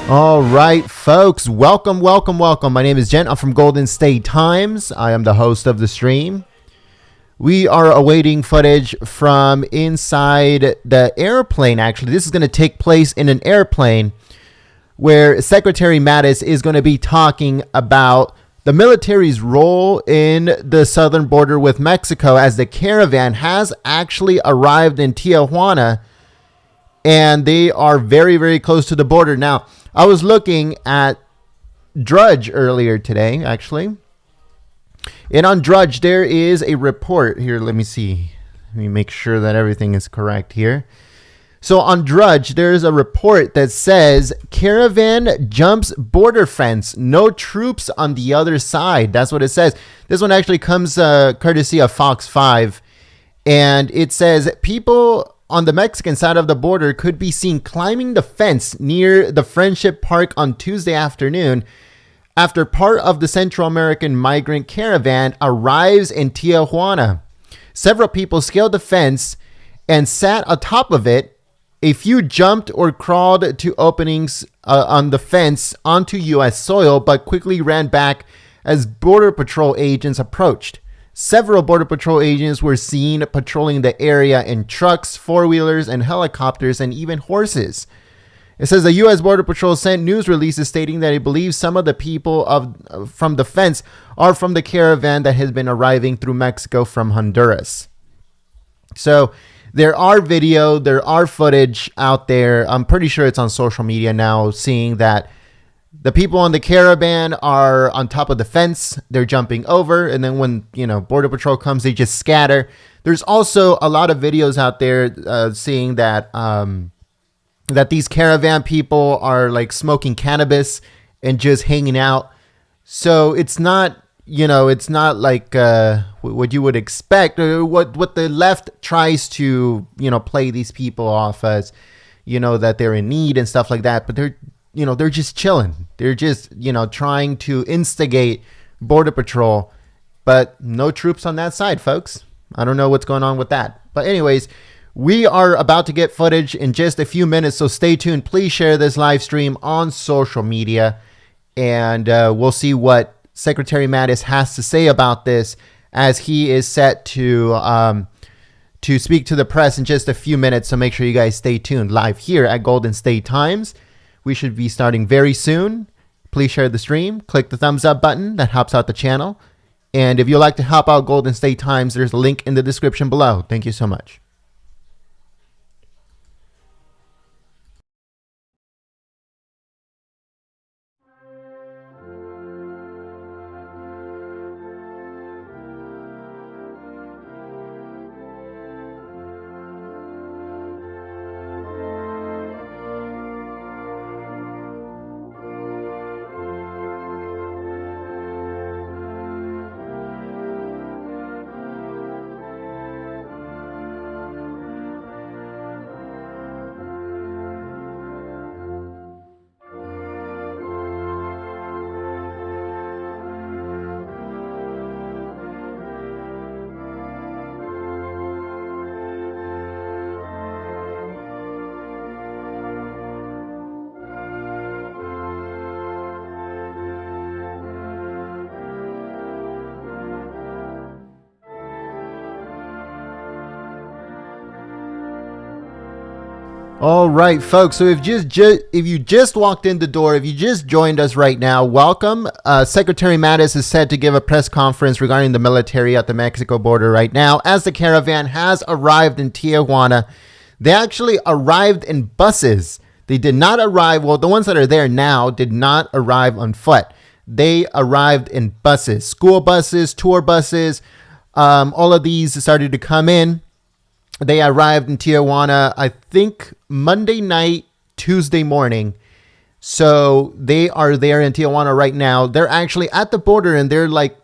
All right, folks, welcome. My name is Jen. I'm from Golden State Times. I am the host of the stream. We are awaiting footage from inside the airplane. Actually, this is going to take place in an airplane where Secretary Mattis is going to be talking about the military's role in the southern border with Mexico, as the caravan has actually arrived in Tijuana and they are very, very close to the border. Now, I was looking at Drudge earlier today, actually. And on Drudge, there is a report here. Let me see. Let me make sure that everything is correct here. So on Drudge, there's a report that says caravan jumps border fence. No troops on the other side. That's what it says. This one actually comes courtesy of Fox 5. And it says people on the Mexican side of the border could be seen climbing the fence near the Friendship Park on Tuesday afternoon after part of the Central American migrant caravan arrives in Tijuana. Several people scaled the fence and sat atop of it. A few jumped or crawled to openings on the fence onto U.S. soil, but quickly ran back as Border Patrol agents approached. Several Border Patrol agents were seen patrolling the area in trucks, four-wheelers, and helicopters, and even horses. It says the U.S. Border Patrol sent news releases stating that it believes some of the people from the fence are from the caravan that has been arriving through Mexico from Honduras. So there are footage out there. I'm pretty sure it's on social media now, seeing that the people on the caravan are on top of the fence. They're jumping over. And then when, Border Patrol comes, they just scatter. There's also a lot of videos out there seeing that that these caravan people are like smoking cannabis and just hanging out. So it's not, it's not like what you would expect, or what the left tries to, play these people off as, that they're in need and stuff like that. But they're just chilling. They're just, trying to instigate Border Patrol, but no troops on that side, folks. I don't know what's going on with that. But anyways, we are about to get footage in just a few minutes, so stay tuned. Please share this live stream on social media, and we'll see what Secretary Mattis has to say about this, as he is set to speak to the press in just a few minutes. So make sure you guys stay tuned live here at Golden State Times. We should be starting very soon. Please share the stream. Click the thumbs up button. That helps out the channel. And if you'd like to help out Golden State Times, there's a link in the description below. Thank you so much. All right, folks. So if you just walked in the door, if you just joined us right now, welcome. Secretary Mattis is set to give a press conference regarding the military at the Mexico border right now, as the caravan has arrived in Tijuana. They actually arrived in buses. They did not arrive. Well, the ones that are there now did not arrive on foot. They arrived in buses, school buses, tour buses. All of these started to come in. They arrived in Tijuana, I think, Monday night, Tuesday morning. So they are there in Tijuana right now. They're actually at the border, and they're like,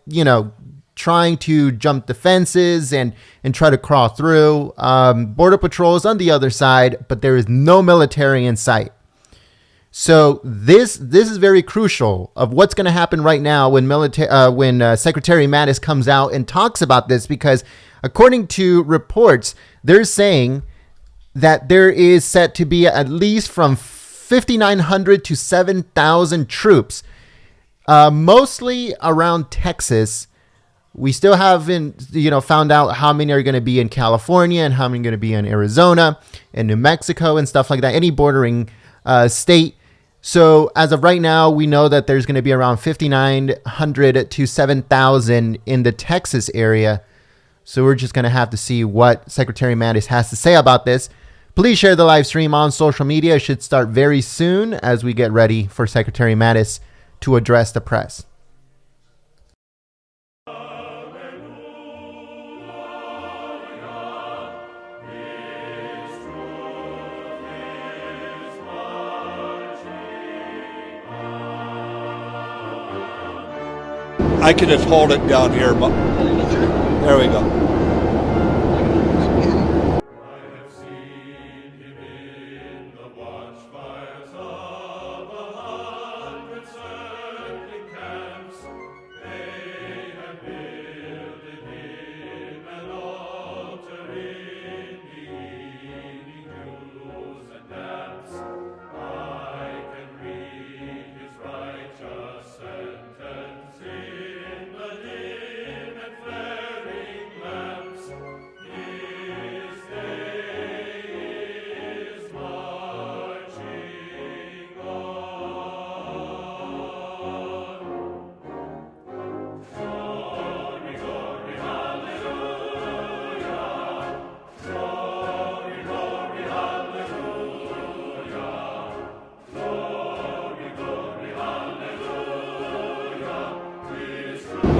trying to jump the fences and try to crawl through. Border Patrol is on the other side, but there is no military in sight. So this is very crucial of what's going to happen right now when Secretary Mattis comes out and talks about this, because according to reports, they're saying that there is set to be at least from 5,900 to 7,000 troops, mostly around Texas. We still haven't, found out how many are going to be in California and how many are going to be in Arizona and New Mexico and stuff like that, any bordering state. So as of right now, we know that there's going to be around 5,900 to 7,000 in the Texas area. So we're just going to have to see what Secretary Mattis has to say about this. Please share the live stream on social media. It should start very soon as we get ready for Secretary Mattis to address the press. I can just hold it down here. There we go.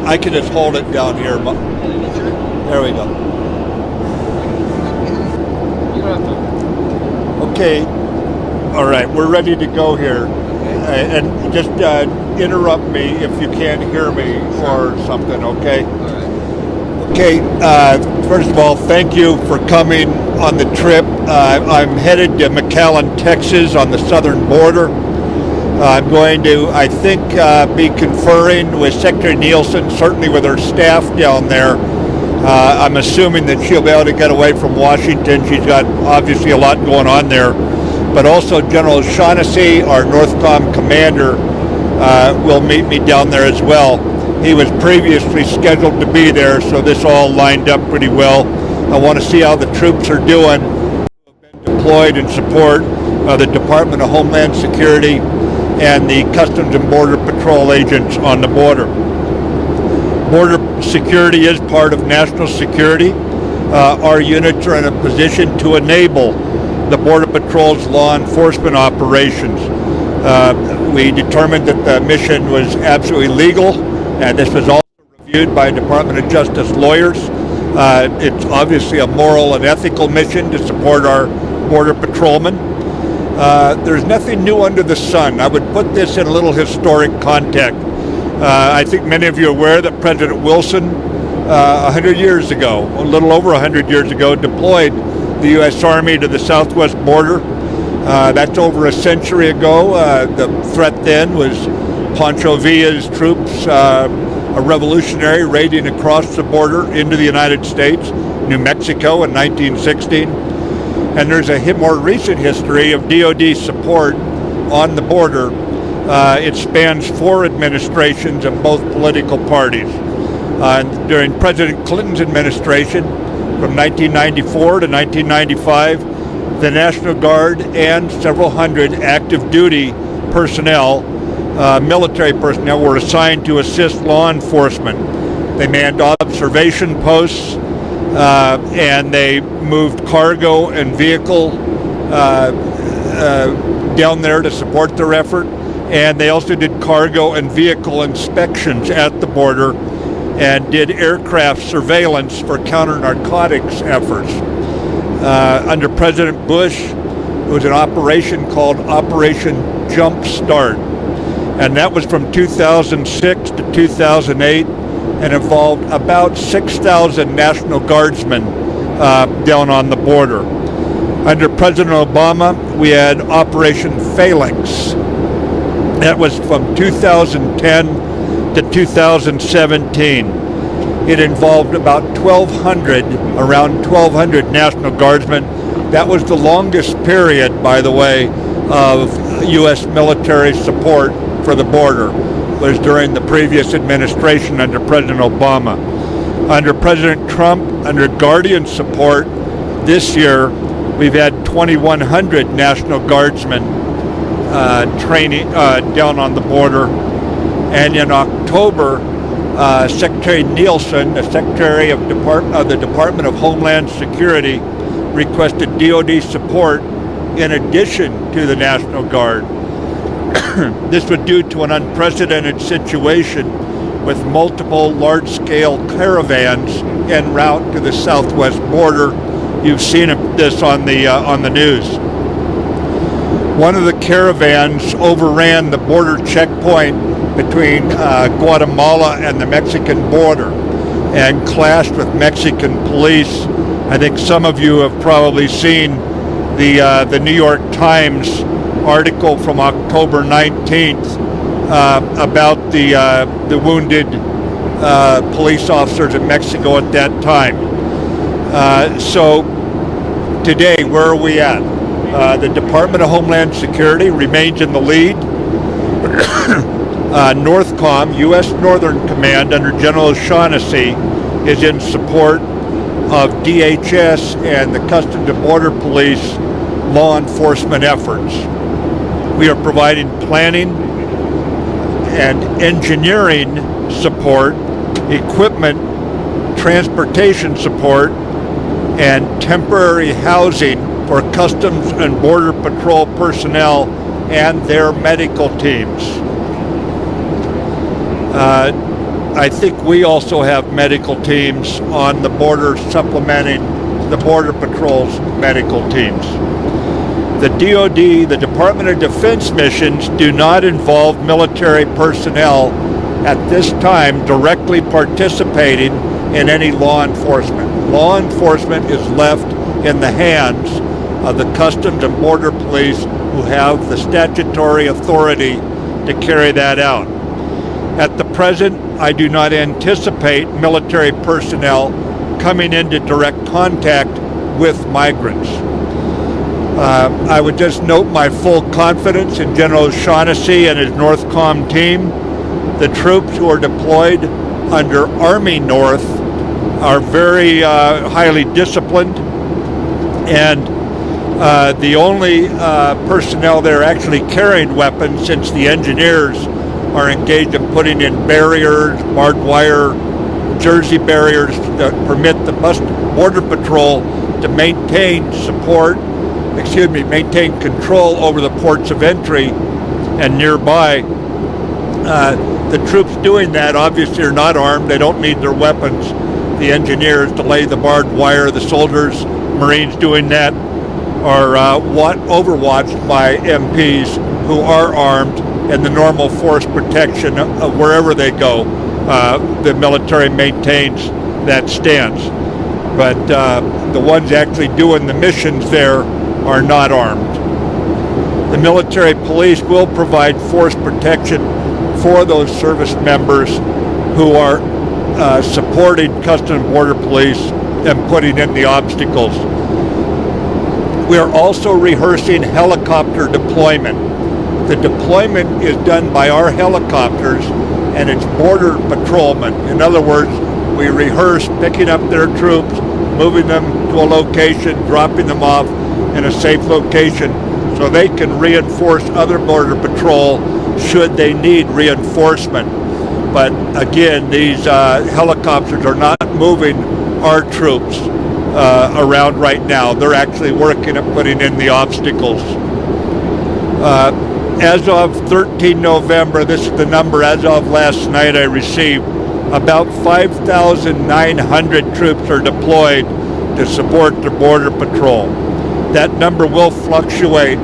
I can just hold it down here. There we go. Okay. All right. We're ready to go here. And just interrupt me if you can't hear me or something, okay? Okay. First of all, thank you for coming on the trip. I'm headed to McAllen, Texas on the southern border. I'm going to, I think, be conferring with Secretary Nielsen, certainly with her staff down there. I'm assuming that she'll be able to get away from Washington. She's got obviously a lot going on there. But also General Shaughnessy, our NORTHCOM commander, will meet me down there as well. He was previously scheduled to be there, so this all lined up pretty well. I want to see how the troops are doing, deployed in support of the Department of Homeland Security and the Customs and Border Patrol agents on the border. Border security is part of national security. Our units are in a position to enable the Border Patrol's law enforcement operations. We determined that the mission was absolutely legal, and this was also reviewed by Department of Justice lawyers. It's obviously a moral and ethical mission to support our Border Patrolmen. There's nothing new under the sun. I would put this in a little historic context. I think many of you are aware that President Wilson, 100 years ago, a little over 100 years ago, deployed the U.S. Army to the southwest border. That's over a century ago. The threat then was Pancho Villa's troops, a revolutionary raiding across the border into the United States, New Mexico in 1916. And there's a more recent history of DoD support on the border. It spans 4 administrations of both political parties. During President Clinton's administration, from 1994 to 1995, the National Guard and several hundred active duty personnel, military personnel, were assigned to assist law enforcement. They manned observation posts, and they moved cargo and vehicle down there to support their effort. And they also did cargo and vehicle inspections at the border and did aircraft surveillance for counter-narcotics efforts. Under President Bush, it was an operation called Operation Jump Start. And that was from 2006 to 2008. And involved about 6,000 National Guardsmen down on the border. Under President Obama, we had Operation Phalanx. That was from 2010 to 2017. It involved about around 1,200 National Guardsmen. That was the longest period, by the way, of U.S. military support for the border was during the previous administration under President Obama. Under President Trump, under Guardian support, this year we've had 2,100 National Guardsmen training down on the border. And in October, Secretary Nielsen, the Secretary of the Department of Homeland Security, requested DoD support in addition to the National Guard. This was due to an unprecedented situation with multiple large-scale caravans en route to the southwest border. You've seen this on the news. One of the caravans overran the border checkpoint between Guatemala and the Mexican border and clashed with Mexican police. I think some of you have probably seen the New York Times article from October 19th about the wounded police officers in Mexico at that time. So today, where are we at? The Department of Homeland Security remains in the lead. NORTHCOM, U.S. Northern Command under General O'Shaughnessy, is in support of DHS and the Customs and Border Police law enforcement efforts. We are providing planning and engineering support, equipment, transportation support, and temporary housing for Customs and Border Patrol personnel and their medical teams. I think we also have medical teams on the border supplementing the Border Patrol's medical teams. The DoD, the Department of Defense missions do not involve military personnel at this time directly participating in any law enforcement. Law enforcement is left in the hands of the Customs and Border Police, who have the statutory authority to carry that out. At the present, I do not anticipate military personnel coming into direct contact with migrants. I would just note my full confidence in General O'Shaughnessy and his NORTHCOM team. The troops who are deployed under Army North are very highly disciplined, and the only personnel there actually carrying weapons, since the engineers are engaged in putting in barriers, barbed wire, Jersey barriers that permit the Border Patrol to maintain control over the ports of entry and nearby. The troops doing that obviously are not armed. They don't need their weapons. The engineers to lay the barbed wire, the soldiers, Marines doing that are overwatched by MPs who are armed, and the normal force protection of wherever they go. The military maintains that stance. But the ones actually doing the missions there are not armed. The military police will provide force protection for those service members who are supporting Customs and Border Police and putting in the obstacles. We are also rehearsing helicopter deployment. The deployment is done by our helicopters and it's border patrolmen. In other words, we rehearse picking up their troops, moving them to a location, dropping them off in a safe location so they can reinforce other border patrol should they need reinforcement. But again, these helicopters are not moving our troops around right now. They're actually working at putting in the obstacles. As of 13 November, this is the number as of last night I received, about 5,900 troops are deployed to support the Border Patrol. That number will fluctuate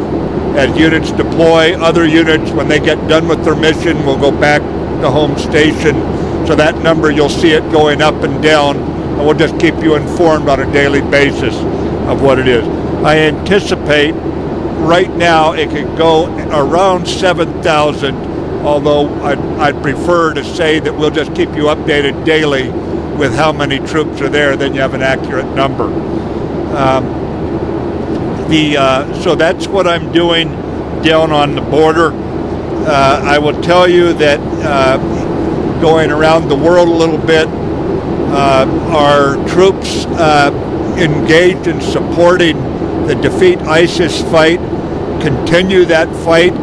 as units deploy. Other units, when they get done with their mission, will go back to home station. So that number, you'll see it going up and down, and we'll just keep you informed on a daily basis of what it is. I anticipate right now it could go around 7,000, although I'd prefer to say that we'll just keep you updated daily with how many troops are there, then you have an accurate number. So that's what I'm doing down on the border. I will tell you that going around the world a little bit, our troops engaged in supporting the Defeat ISIS fight, continue that fight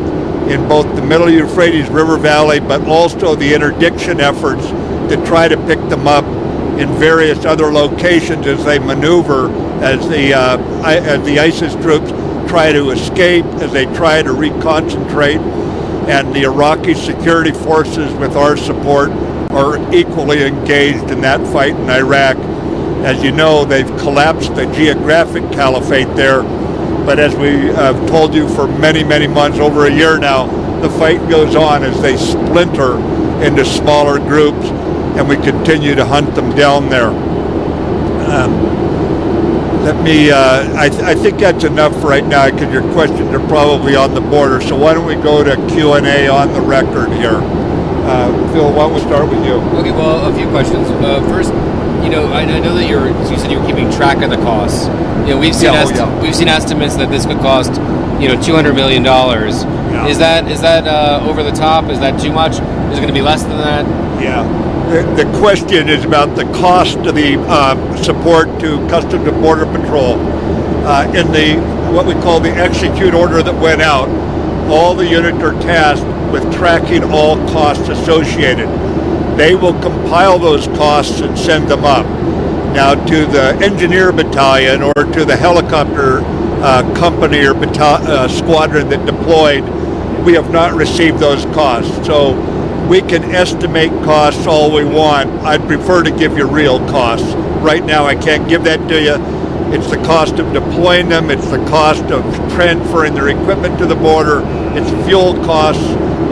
in both the Middle Euphrates River Valley, but also the interdiction efforts to try to pick them up in various other locations as they maneuver, as the ISIS troops try to escape, as they try to reconcentrate, and the Iraqi security forces, with our support, are equally engaged in that fight in Iraq. As you know, they've collapsed the geographic caliphate there, but as we have told you for many, many months, over a year now, the fight goes on as they splinter into smaller groups, and we continue to hunt them down there. I think that's enough right now, because your questions are probably on the border. So why don't we go to Q&A on the record here? Phil, why don't we start with you? Okay, well, a few questions. First, I know that you said you were keeping track of the costs. We've seen we've seen estimates that this could cost, $200 million. Yeah. Is that over the top? Is that too much? Is it going to be less than that? Yeah. The question is about the cost of the support to Customs and Border Patrol. In the what we call the execute order that went out, all the units are tasked with tracking all costs associated. They will compile those costs and send them up. Now, to the engineer battalion or to the helicopter company or squadron that deployed, we have not received those costs. So we can estimate costs all we want. I'd prefer to give you real costs. Right now, I can't give that to you. It's the cost of deploying them. It's the cost of transferring their equipment to the border. It's fuel costs.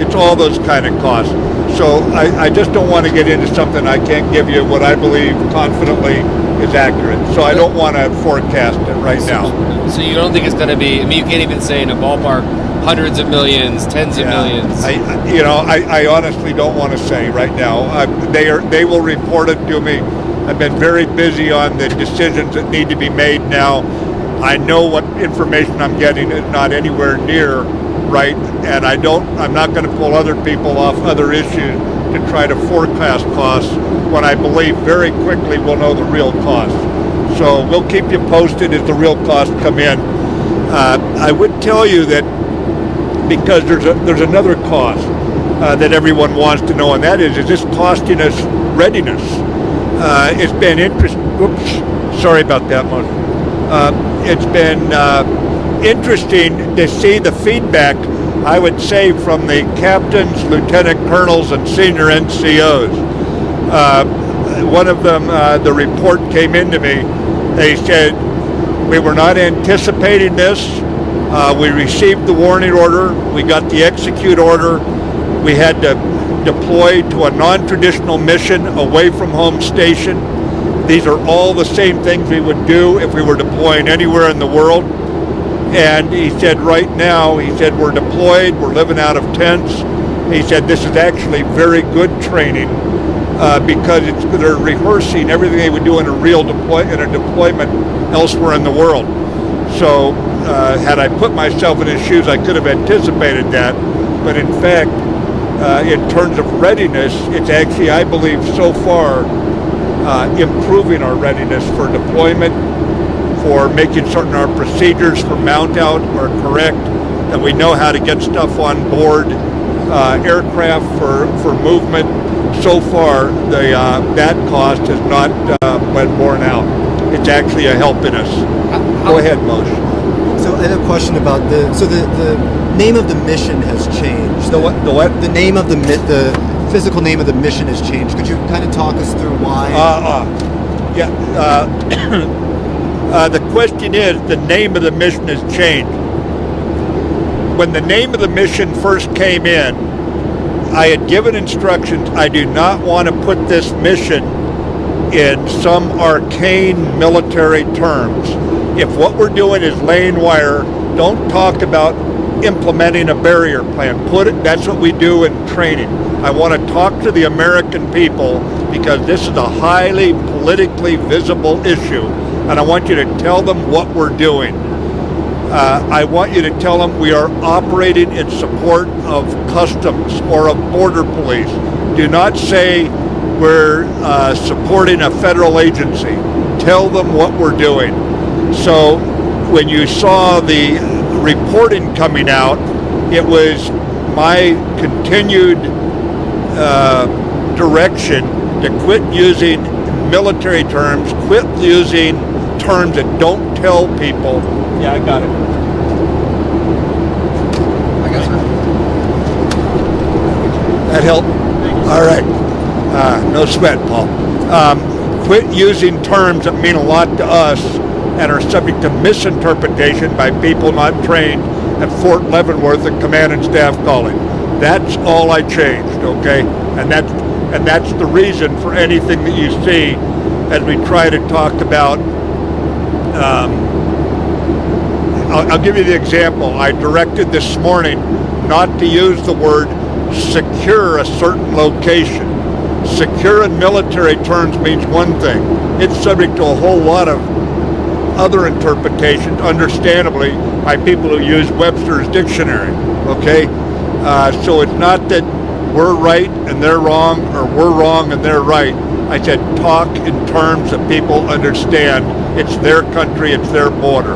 It's all those kind of costs. So I just don't want to get into something I can't give you what I believe confidently is accurate. So I don't want to forecast it right now. So you don't think it's going to be, you can't even say in a ballpark, hundreds of millions, tens of millions. I honestly don't want to say right now. They will report it to me. I've been very busy on the decisions that need to be made now. I know what information I'm getting is not anywhere near right, and I'm not going to pull other people off other issues to try to forecast costs when I believe very quickly we'll know the real costs. So we'll keep you posted as the real costs come in. I would tell you that because there's another cost that everyone wants to know, and that is this costing us readiness? It's been interesting. Oops, sorry about that, Moshe. It's been interesting to see the feedback, I would say, from the captains, lieutenant colonels, and senior NCOs. One of them, the report came into me. They said, we were not anticipating this. We received the warning order. We got the execute order. We had to deploy to a non-traditional mission away from home station. These are all the same things we would do if we were deploying anywhere in the world. And he said right now, we're deployed, we're living out of tents. He said this is actually very good training because they're rehearsing everything they would do in a real deployment elsewhere in the world. So had I put myself in his shoes, I could have anticipated that. But in fact, in terms of readiness, it's actually, I believe, so far improving our readiness for deployment, for making certain our procedures for mount out are correct, that we know how to get stuff on board aircraft for movement. So far, that cost has not been borne out. It's actually a help in us. Go ahead, Moshe. So I have a question about the name of the mission has changed. The what? The name of the physical name of the mission has changed. Could you kind of talk us through why? The question is, the name of the mission has changed. When the name of the mission first came in, I had given instructions. I do not want to put this mission in some arcane military terms. If what we're doing is laying wire, don't talk about implementing a barrier plan. That's what we do in training. I want to talk to the American people because this is a highly politically visible issue, and I want you to tell them what we're doing. I want you to tell them we are operating in support of customs or of border police. Do not say we're supporting a federal agency. Tell them what we're doing. So when you saw the reporting coming out, it was my continued direction to quit using military terms, quit using terms that don't tell people. Yeah, I got it. I guess so. That helped? All right. No sweat, Paul. Quit using terms that mean a lot to us and are subject to misinterpretation by people not trained at Fort Leavenworth at Command and Staff College. That's all I changed, okay? And that's the reason for anything that you see as we try to talk about. I'll give you the example. I directed this morning not to use the word secure a certain location. Secure in military terms means one thing. It's subject to a whole lot of other interpretations, understandably, by people who use Webster's dictionary, okay? So it's not that we're right and they're wrong, or we're wrong and they're right. I said talk in terms that people understand. It's their country, it's their border.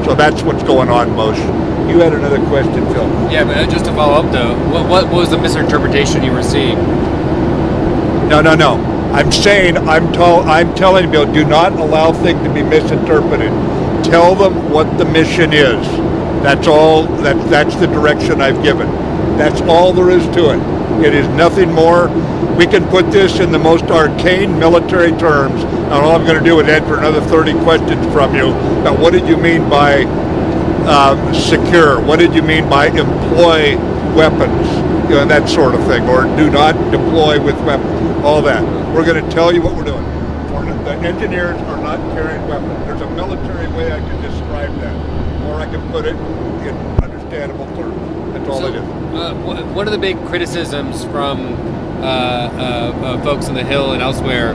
So that's what's going on, Moshe. You had another question, Phil. Yeah, but just to follow up though, what was the misinterpretation you were seeing? No. I'm saying, I'm telling people, do not allow things to be misinterpreted. Tell them what the mission is. That's all. That's the direction I've given. That's all there is to it. It is nothing more. We can put this in the most arcane military terms, and all I'm going to do is answer another 30 questions from you about what did you mean by secure? What did you mean by employ weapons? You know, that sort of thing, or do not deploy with weapons. All that. We're going to tell you what we're doing. The engineers are not carrying weapons. There's a military way I can describe that, or I can put it in understandable terms. That's all it is. One of the big criticisms from folks on the Hill and elsewhere,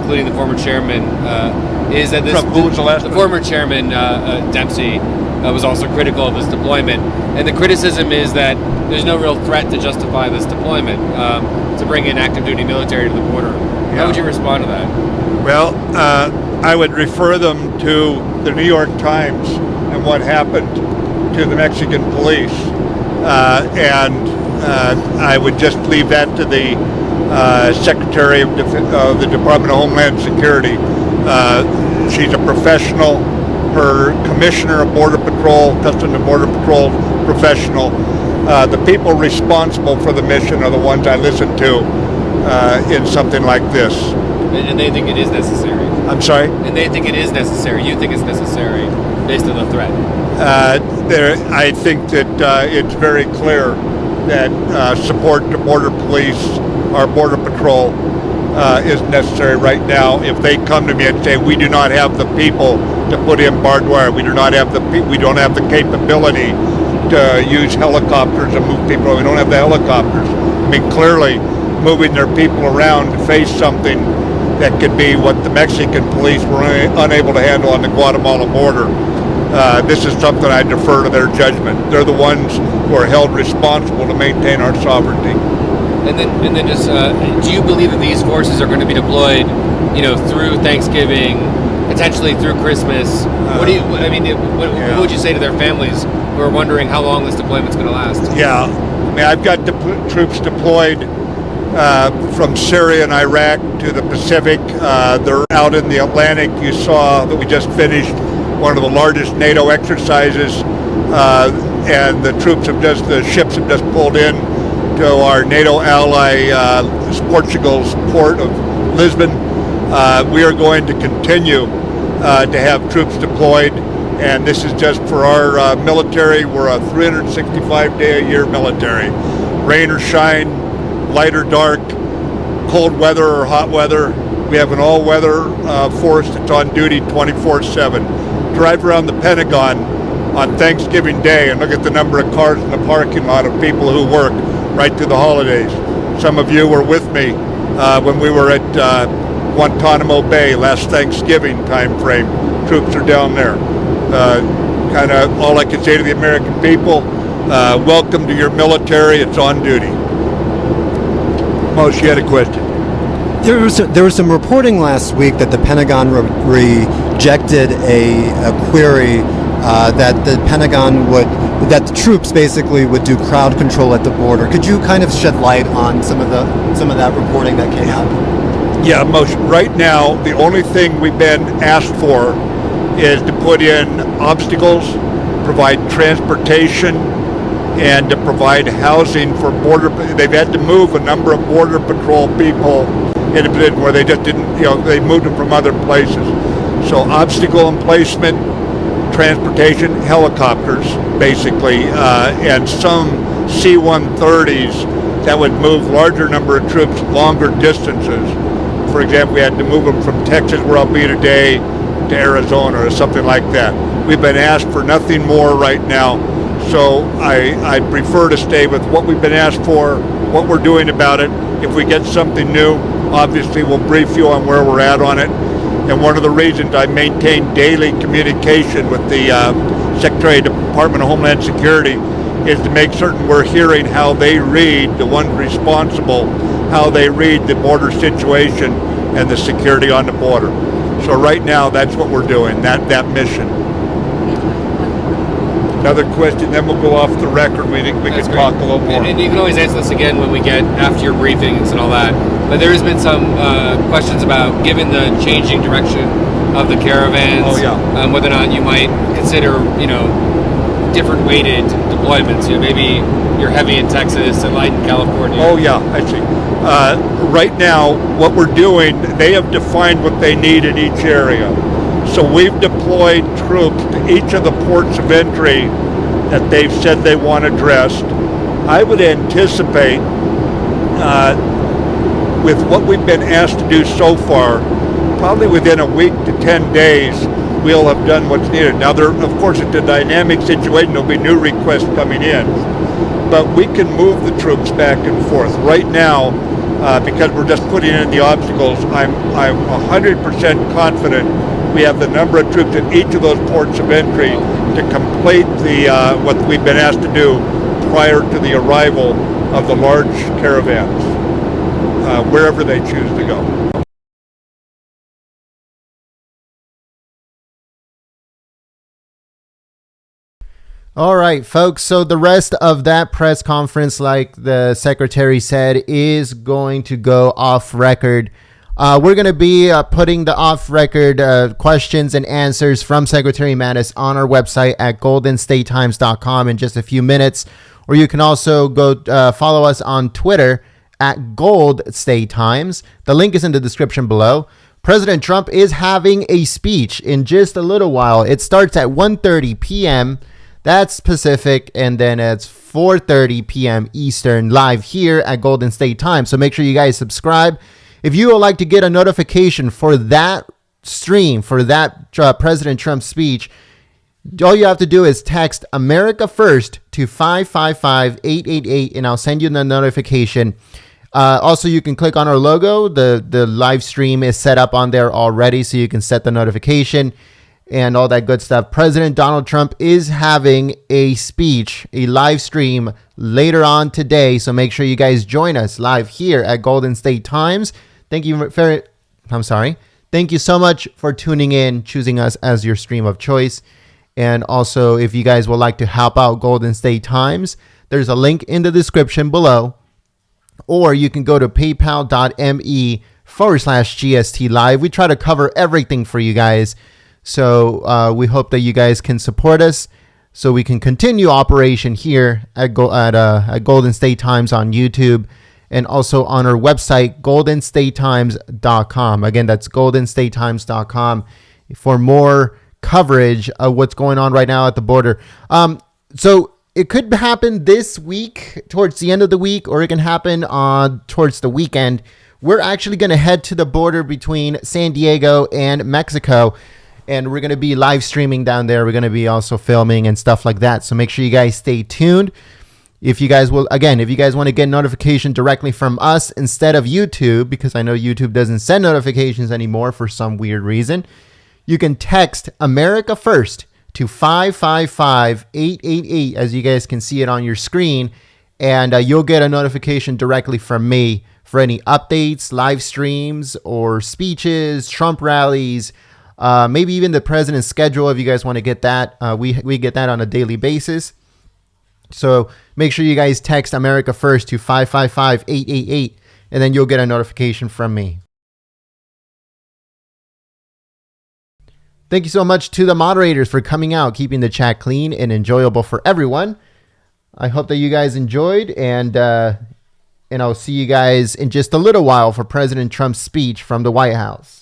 including the former chairman, is that who was the last one? former chairman Dempsey was also critical of this deployment, and the criticism is that there's no real threat to justify this deployment to bring in active duty military to the border. Yeah. How would you respond to that? Well, I would refer them to the New York Times and what happened to the Mexican police, and I would just leave that to the Secretary of the Department of Homeland Security. She's a professional. Her Commissioner of Border Patrol, Customs and Border Patrol professional. The people responsible for the mission are the ones I listen to in something like this. And they think it is necessary. I'm sorry? And they think it is necessary. You think it's necessary based on the threat. I think that it's very clear that support to border police, our border patrol, is necessary right now. If they come to me and say we do not have the people to put in barbed wire, we don't have the capability to use helicopters and move people, we don't have the helicopters. I mean, clearly moving their people around to face something that could be what the Mexican police were unable to handle on the Guatemala border. This is something I defer to their judgment. They're the ones who are held responsible to maintain our sovereignty. And then just, do you believe that these forces are going to be deployed, through Thanksgiving, potentially through Christmas? What would you say to their families who are wondering how long this deployment's going to last? Yeah, I mean, I've got troops deployed from Syria and Iraq to the Pacific. They're out in the Atlantic. You saw that we just finished one of the largest NATO exercises, and the ships have just pulled in to our NATO ally, Portugal's port of Lisbon. We are going to continue to have troops deployed, and this is just for our military. We're a 365-day-a-year military. Rain or shine, light or dark, cold weather or hot weather. We have an all-weather force that's on duty 24/7. Drive around the Pentagon on Thanksgiving Day and look at the number of cars in the parking lot of people who work right through the holidays. Some of you were with me when we were at Guantanamo Bay last Thanksgiving time frame. Troops are down there. kind of all I can say to the American people, welcome to your military. It's on duty. Moshe, you had a question. There was some reporting last week that the Pentagon rejected a query that the troops basically would do crowd control at the border. Could you kind of shed light on some of that reporting that came out? Yeah, Moshe. Right now, the only thing we've been asked for is to put in obstacles, provide transportation, and to provide housing for border. They've had to move a number of border patrol people in a position where they just didn't, they moved them from other places. So obstacle emplacement, transportation, helicopters, basically, and some C-130s that would move larger number of troops longer distances. For example, we had to move them from Texas, where I'll be today, to Arizona or something like that. We've been asked for nothing more right now, so I prefer to stay with what we've been asked for, what we're doing about it. If we get something new, obviously we'll brief you on where we're at on it. And one of the reasons I maintain daily communication with the Secretary of Department of Homeland Security is to make certain we're hearing how they read, the ones responsible, how they read the border situation and the security on the border. So right now, that's what we're doing, that mission. Another question, then we'll go off the record. We can talk a little more. And you can always answer this again when we get after your briefings and all that. But there has been some questions about, given the changing direction of the caravans, whether or not you might consider, different weighted deployments. Maybe you're heavy in Texas and light in California. Oh yeah, I see. Right now, what we're doing, they have defined what they need in each area. So we've deployed troops to each of the ports of entry that they've said they want addressed. I would anticipate, with what we've been asked to do so far, probably within a week to 10 days, we'll have done what's needed. Now, of course, it's a dynamic situation. There'll be new requests coming in. But we can move the troops back and forth. Right now, because we're just putting in the obstacles, I'm 100% confident we have the number of troops at each of those ports of entry to complete what we've been asked to do prior to the arrival of the large caravans, wherever they choose to go. All right, folks. So the rest of that press conference, like the secretary said, is going to go off record. We're going to be putting the off record questions and answers from Secretary Mattis on our website at goldenstatetimes.com in just a few minutes. Or you can also go follow us on Twitter at Gold State Times. The link is in the description below. President Trump is having a speech in just a little while. It starts at 1:30 p.m. That's Pacific, and then it's 4:30 p.m. Eastern, live here at Golden State Times. So make sure you guys subscribe. If you would like to get a notification for that stream, for that President Trump speech, all you have to do is text America First to 555-888, and I'll send you the notification. Also, you can click on our logo. The live stream is set up on there already, so you can set the notification and all that good stuff. President Donald Trump is having a speech, a live stream later on today. So make sure you guys join us live here at Golden State Times. Thank you Thank you so much for tuning in, choosing us as your stream of choice. And also, if you guys would like to help out Golden State Times, there's a link in the description below. Or you can go to paypal.me/GST Live. We try to cover everything for you guys. So we hope that you guys can support us so we can continue operation here at Golden State Times on YouTube and also on our website, goldenstatetimes.com. Again, that's goldenstatetimes.com for more coverage of what's going on right now at the border. So it could happen this week, towards the end of the week, or it can happen towards the weekend. We're actually going to head to the border between San Diego and Mexico. And we're going to be live streaming down there. We're going to be also filming and stuff like that. So make sure you guys stay tuned. If you guys want to get notification directly from us instead of YouTube, because I know YouTube doesn't send notifications anymore for some weird reason, you can text America First to 555-888, as you guys can see it on your screen, and you'll get a notification directly from me for any updates, live streams, or speeches, Trump rallies, maybe even the president's schedule if you guys want to get that. We get that on a daily basis. So make sure you guys text America First to 555-888, and then you'll get a notification from me. Thank you so much to the moderators for coming out, keeping the chat clean and enjoyable for everyone. I hope that you guys enjoyed, and I'll see you guys in just a little while for President Trump's speech from the White House.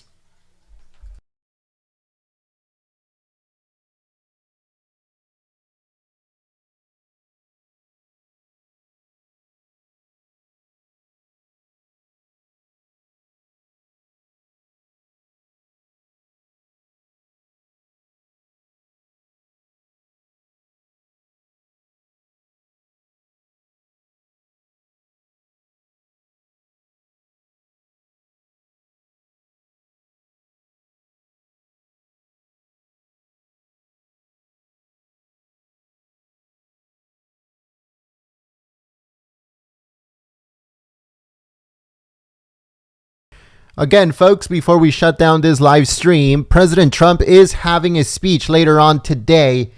Again, folks, before we shut down this live stream, President Trump is having a speech later on today.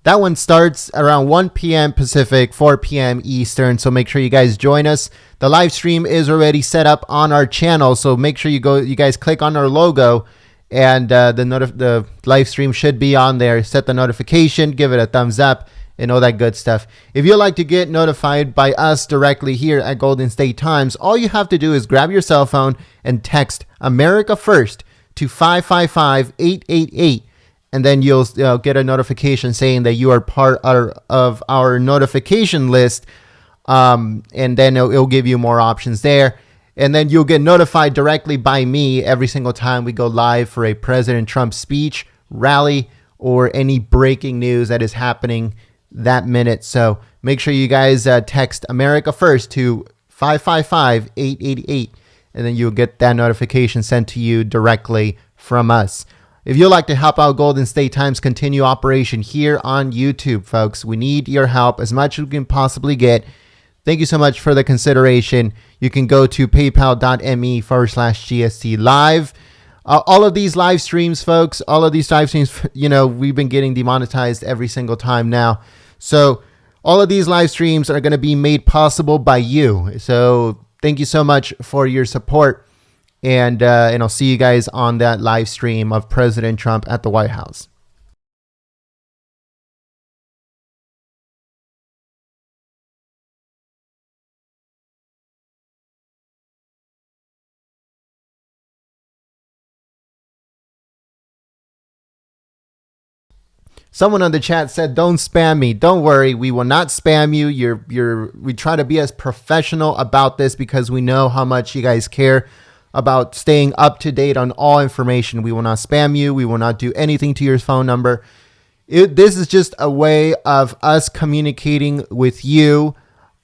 That one starts around 1 p.m. Pacific, 4 p.m. Eastern, so make sure you guys join us. The live stream is already set up on our channel, so make sure you guys click on our logo, and the live stream should be on there. Set the notification, give it a thumbs up, and all that good stuff. If you'd like to get notified by us directly here at Golden State Times, all you have to do is grab your cell phone and text America First to 555-888, and then you'll get a notification saying that you are part of our notification list, and then it'll give you more options there. And then you'll get notified directly by me every single time we go live for a President Trump speech, rally, or any breaking news that is happening that minute. So make sure you guys text America First to 555-888, and then you'll get that notification sent to you directly from us. If you'd like to help out Golden State Times continue operation here on YouTube, folks, we need your help as much as we can possibly get. Thank you so much for the consideration. You can go to paypal.me/GST live. All of these live streams, folks, we've been getting demonetized every single time now. So all of these live streams are going to be made possible by you. So thank you so much for your support. And I'll see you guys on that live stream of President Trump at the White House. Someone on the chat said, "Don't spam me." Don't worry, we will not spam you. We try to be as professional about this because we know how much you guys care about staying up to date on all information. We will not spam you. We will not do anything to your phone number. This is just a way of us communicating with you,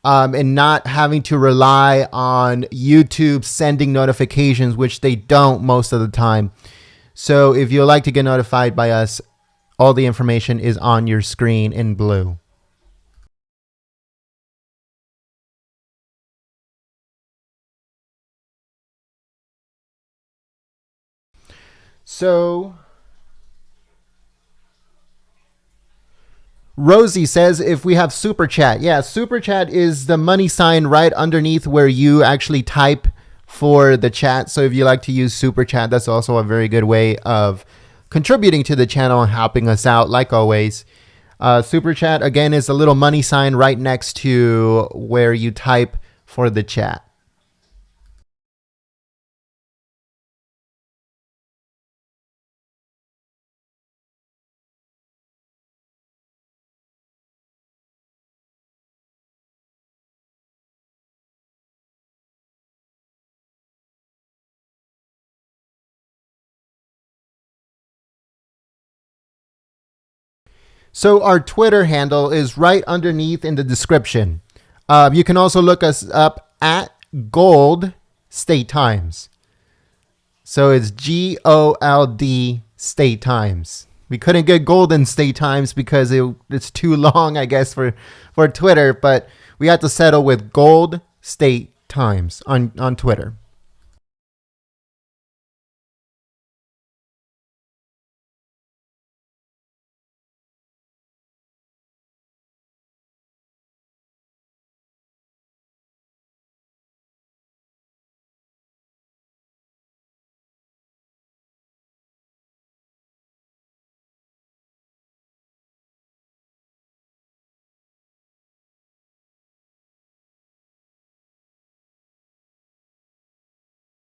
and not having to rely on YouTube sending notifications, which they don't most of the time. So if you'd like to get notified by us, all the information is on your screen in blue. So Rosie says if we have Super Chat. Yeah, Super Chat is the money sign right underneath where you actually type for the chat. So if you like to use Super Chat, that's also a very good way of contributing to the channel and helping us out, like always. Super Chat, again, is a little money sign right next to where you type for the chat. So our Twitter handle is right underneath in the description. You can also look us up at Gold State Times. So it's GOLD State Times. We couldn't get Golden State Times because it's too long, I guess, for Twitter. But we had to settle with Gold State Times on Twitter.